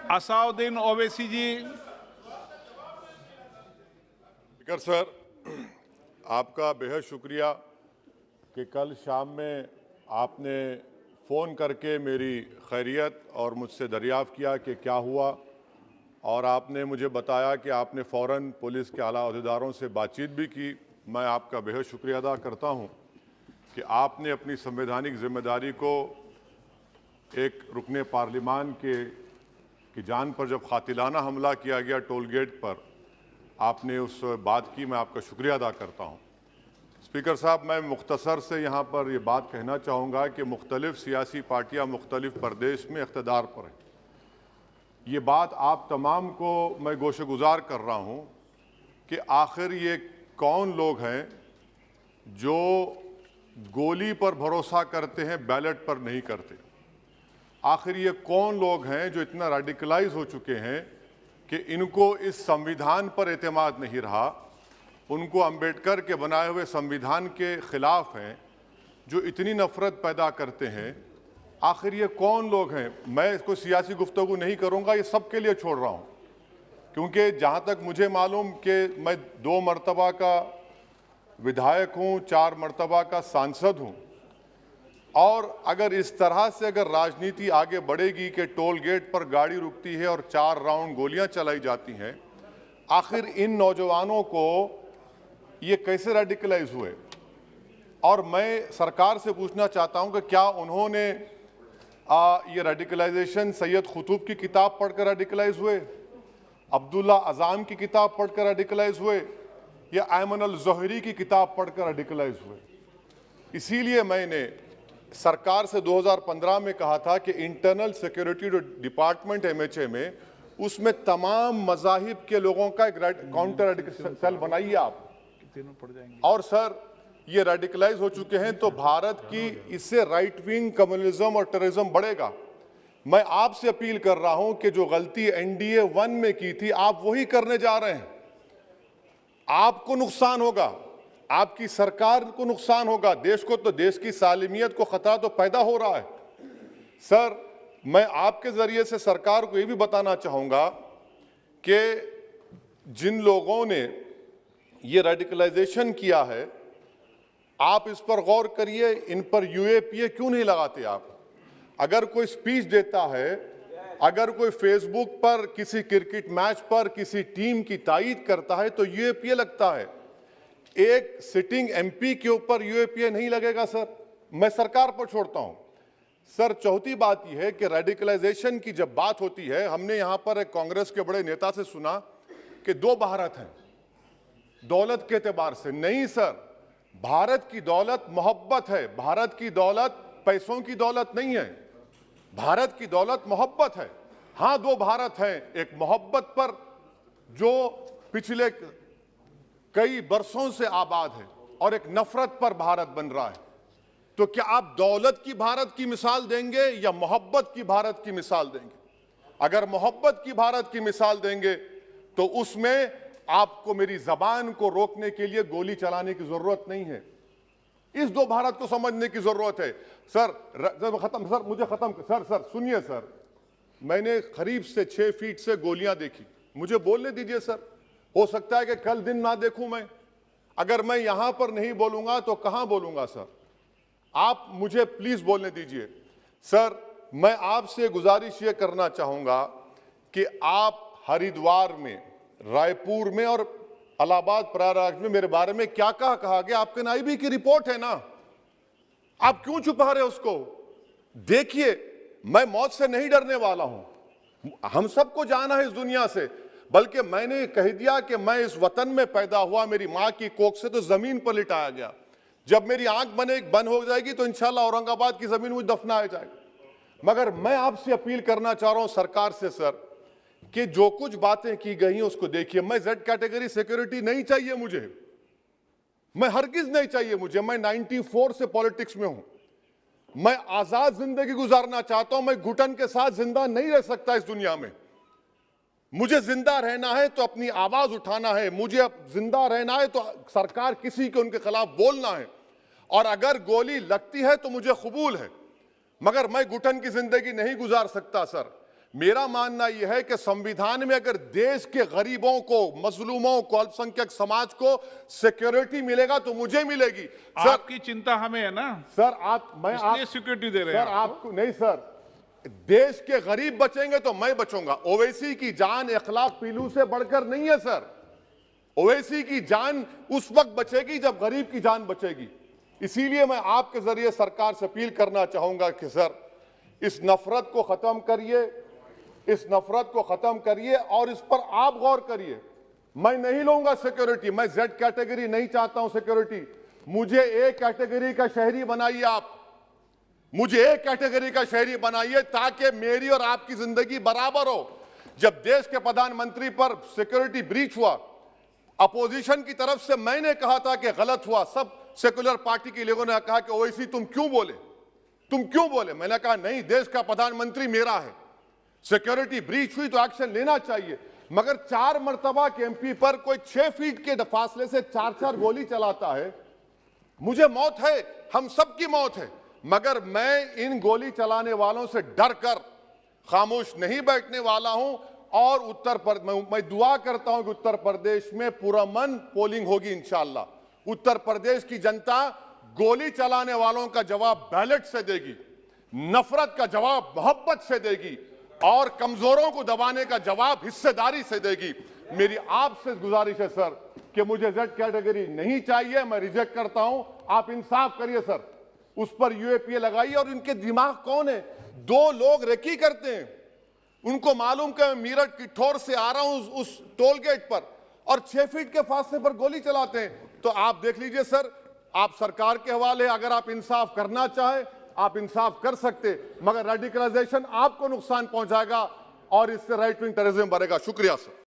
असाउद्दीन ओवैसी जी। Speaker sir, आपका बेहद शुक्रिया कि कल शाम में आपने फ़ोन करके मेरी खैरियत और मुझसे दरियाफ़्त किया कि क्या हुआ, और आपने मुझे बताया कि आपने फ़ौरन पुलिस के आला अहदेदारों से बातचीत भी की। मैं आपका बेहद शुक्रिया अदा करता हूं कि आपने अपनी संवैधानिक जिम्मेदारी को एक रुकने पार्लिमान की जान पर जब कातिलाना हमला किया गया टोल गेट पर, आपने उस बात की। मैं आपका शुक्रिया अदा करता हूं। स्पीकर साहब, मैं मुख्तसर से यहाँ पर ये बात कहना चाहूँगा कि मुख्तलिफ सियासी पार्टियाँ मुख्तलिफ प्रदेश में इक़्तिदार पर हैं। ये बात आप तमाम को मैं गोशेगुजार कर रहा हूँ कि आखिर ये कौन लोग हैं जो गोली पर भरोसा करते हैं, बैलेट पर नहीं करते। आखिर ये कौन लोग हैं जो इतना रेडिकलाइज हो चुके हैं कि इनको इस संविधान पर एतमाद नहीं रहा, उनको अंबेडकर के बनाए हुए संविधान के खिलाफ हैं, जो इतनी नफरत पैदा करते हैं। आखिर ये कौन लोग हैं? मैं इसको सियासी गुफ्तगू नहीं करूंगा, ये सबके लिए छोड़ रहा हूं, क्योंकि जहां तक मुझे मालूम कि मैं 2 मरतबा का विधायक हूं, 4 मरतबा का सांसद हूं, और अगर इस तरह से अगर राजनीति आगे बढ़ेगी कि टोल गेट पर गाड़ी रुकती है और 4 राउंड गोलियां चलाई जाती हैं, आखिर इन नौजवानों को ये कैसे रेडिकलाइज हुए? और मैं सरकार से पूछना चाहता हूं कि क्या उन्होंने ये रेडिकलाइजेशन सैयद कुतुब की किताब पढ़कर रेडिकलाइज हुए, अब्दुल्ला अज़ाम की किताब पढ़कर रेडिकलाइज हुए, या अयमन अल ज़ोहरी की किताब पढ़कर रेडिकलाइज हुए? इसीलिए मैंने सरकार से 2015 में कहा था कि इंटरनल सिक्योरिटी डिपार्टमेंट MHA में, उसमें तमाम मज़ाहिब के लोगों का एक काउंटर रेडिकल सेल बनाइए आप। और सर, ये रेडिकलाइज हो चुके हैं तो भारत की इससे राइट विंग कम्युनिज्म और टेररिज्म बढ़ेगा। मैं आपसे अपील कर रहा हूं कि जो गलती NDA 1 में की थी, आप वही करने जा रहे हैं। आपको नुकसान होगा, आपकी सरकार को नुकसान होगा, देश को तो, देश की सालिमियत को खतरा तो पैदा हो रहा है। सर, मैं आपके जरिए से सरकार को ये भी बताना चाहूंगा कि जिन लोगों ने ये रेडिकलाइजेशन किया है, आप इस पर गौर करिए, इन पर UAPA क्यों नहीं लगाते आप? अगर कोई स्पीच देता है, अगर कोई फेसबुक पर किसी क्रिकेट मैच पर किसी टीम की तायीद करता है तो UAPA लगता है। एक सिटिंग MP के ऊपर UAPA नहीं लगेगा सर। मैं सरकार पर छोड़ता हूं। सर, चौथी बात यह है कि रेडिकलाइजेशन की जब बात होती है, हमने यहां पर एक कांग्रेस के बड़े नेता से सुना कि 2 भारत हैं दौलत के एतबार से। नहीं सर, भारत की दौलत मोहब्बत है। भारत की दौलत पैसों की दौलत नहीं है, भारत की दौलत मोहब्बत है। हां, 2 भारत हैं, एक मोहब्बत पर जो पिछले कई बरसों से आबाद है, और एक नफरत पर भारत बन रहा है। तो क्या आप दौलत की भारत की मिसाल देंगे या मोहब्बत की भारत की मिसाल देंगे? अगर मोहब्बत की भारत की मिसाल देंगे तो उसमें आपको मेरी जबान को रोकने के लिए गोली चलाने की जरूरत नहीं है। इस 2 भारत को समझने की जरूरत है। सर, सर सुनिए सर, मैंने करीब से 6 फीट से गोलियां देखी। मुझे बोलने दीजिए सर, हो सकता है कि कल दिन ना देखूं मैं। अगर मैं यहां पर नहीं बोलूंगा तो कहां बोलूंगा सर? आप मुझे प्लीज बोलने दीजिए। सर, मैं आपसे गुजारिश ये करना चाहूंगा कि आप हरिद्वार में, रायपुर में और इलाहाबाद प्रयागराज में मेरे बारे में क्या कहा गया? आपके नाईबी की रिपोर्ट है ना, आप क्यों छुपा रहे उसको? देखिए, मैं मौत से नहीं डरने वाला हूं, हम सबको जाना है इस दुनिया से। बल्कि मैंने कह दिया कि मैं इस वतन में पैदा हुआ, मेरी मां की कोख से तो जमीन पर लिटाया गया। जब मेरी आंख बंद हो जाएगी तो इंशाल्लाह औरंगाबाद की जमीन मुझे दफनाया जाएगा। मगर मैं आपसे अपील करना चाह रहा हूं सरकार से सर, कि जो कुछ बातें की गई हैं उसको देखिए। मैं Z कैटेगरी सिक्योरिटी नहीं चाहिए मुझे, मैं हरगिज नहीं चाहिए मुझे। मैं 94 से पॉलिटिक्स में हूं, मैं आजाद जिंदगी गुजारना चाहता हूं। मैं घुटन के साथ जिंदा नहीं रह सकता इस दुनिया में। मुझे जिंदा रहना है तो अपनी आवाज उठाना है, मुझे अब जिंदा रहना है तो सरकार किसी के उनके खिलाफ बोलना है, और अगर गोली लगती है तो मुझे कबूल है, मगर मैं घुटन की जिंदगी नहीं गुजार सकता सर। मेरा मानना यह है कि संविधान में अगर देश के गरीबों को, मजलूमों को, अल्पसंख्यक समाज को सिक्योरिटी मिलेगा तो मुझे मिलेगी। सर, आपकी चिंता हमें है ना सर इसलिए सिक्योरिटी दे रहे हैं सर आपको नहीं सर, देश के गरीब बचेंगे तो मैं बचूंगा। ओवैसी की जान इखलाक पीलू से बढ़कर नहीं है सर। ओवैसी की जान उस वक्त बचेगी जब गरीब की जान बचेगी। इसीलिए मैं आपके जरिए सरकार से अपील करना चाहूंगा कि सर इस नफरत को खत्म करिए, इस नफरत को खत्म करिए और इस पर आप गौर करिए। मैं नहीं लूंगा सिक्योरिटी, मैं जेड कैटेगरी नहीं चाहता हूं सिक्योरिटी। मुझे ए कैटेगरी का शहरी बनाइए आप, मुझे ए कैटेगरी का शहरी बनाइए ताकि मेरी और आपकी जिंदगी बराबर हो। जब देश के प्रधानमंत्री पर सिक्योरिटी ब्रीच हुआ, अपोजिशन की तरफ से मैंने कहा था कि गलत हुआ। सब सेकुलर पार्टी के लोगों ने कहा कि ओवैसी तुम क्यों बोले, तुम क्यों बोले। मैंने कहा नहीं, देश का प्रधानमंत्री मेरा है, सिक्योरिटी ब्रीच हुई तो एक्शन लेना चाहिए। मगर 4 मर्तबा के एमपी पर कोई 6 फीट के फासले से 4-4 गोली चलाता है। मुझे मौत है, हम सबकी मौत है, मगर मैं इन गोली चलाने वालों से डर कर खामोश नहीं बैठने वाला हूं। और मैं दुआ करता हूं कि उत्तर प्रदेश में पुरअमन पोलिंग होगी इंशाअल्लाह। उत्तर प्रदेश की जनता गोली चलाने वालों का जवाब बैलेट से देगी, नफरत का जवाब मोहब्बत से देगी और कमजोरों को दबाने का जवाब हिस्सेदारी से देगी। मेरी आपसे गुजारिश है सर कि मुझे जेड कैटेगरी नहीं चाहिए, मैं रिजेक्ट करता हूं। आप इंसाफ करिए सर, उस पर यूएपीए लगाइए। और इनके दिमाग कौन है, 2 लोग रेकी करते हैं, उनको मालूम कि मैं मीरठ किठौर से आ रहा हूं उस टोल गेट पर और 6 फीट के फासले पर गोली चलाते हैं। तो आप देख लीजिए सर, आप सरकार के हवाले, अगर आप इंसाफ करना चाहे आप इंसाफ कर सकते, मगर रेडिकलाइजेशन आपको नुकसान पहुंचाएगा और इससे राइट विंग टेररिज्म बढ़ेगा। शुक्रिया सर।